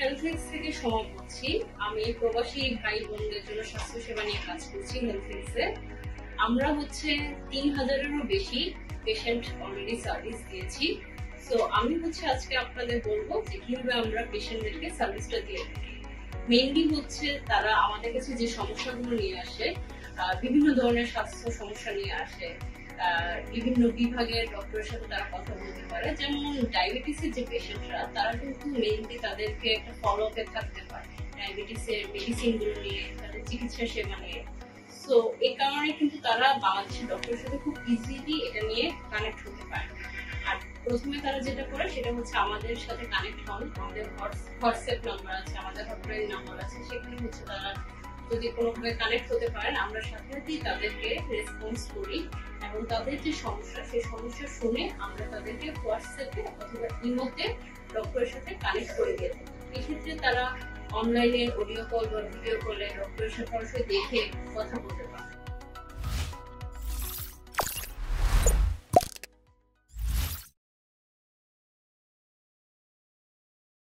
হেলথিংস থেকে সময় করছি। আমি প্রবাসী ভাই বোনদের জন্য স্বাস্থ্যসেবা নিয়ে কাজ করছি হেলথিংসে। আমরা 3000-এরও বেশি পেশেন্ট অলরেডি সার্ভিস দিয়েছি। তো আমি আজকে আপনাদের বলবো যে কিভাবে আমরা পেশেন্টদেরকে সার্ভিসটা দিয়ে থাকি। মেইনলি তারা আমাদের কাছে যে সমস্যাগুলো নিয়ে আসে, বিভিন্ন ধরনের স্বাস্থ্য সমস্যা নিয়ে আসে। বিভিন্ন বিভাগের ডক্টরের সাথে তারা কথা বলতে পারে। যেমন ডায়াবেটিসের যে পেশেন্টরা, তারা কিন্তু মেইনলি তাদেরকে একটা ফলো আপে থাকতে পারে ডায়াবেটিসের মেডিসিন গুলো নিয়ে, তাদের চিকিৎসা সেবা নিয়ে। সো এই কারণে কিন্তু তারা বাংলাদেশের ডক্টরের সাথে খুব ইজিলি এটা নিয়ে কানেক্ট হতে পারে। আর প্রথমে তারা যেটা করে সেটা আমাদের সাথে কানেক্ট হন। আমাদের হোয়াটসঅ্যাপ নাম্বার আছে, আমাদের হটলাইন নাম্বার আছে, সেখানে তারা যদি কোনোভাবে কানেক্ট হতে পারেন, আমরা সাথে সাথেই তাদেরকে রেসপন্স করি এবং তাদের যে সমস্যা, সেই সমস্যা শুনে আমরা তাদেরকে হোয়াটসঅ্যাপে অথবা ইমোতে ডক্টরের সাথে কানেক্ট করে দিয়ে থাকি। এক্ষেত্রে তারা অনলাইনে অডিও কল বা ভিডিও কলে ডক্টরের সাথে সরাসরি দেখে কথা বলতে পারে।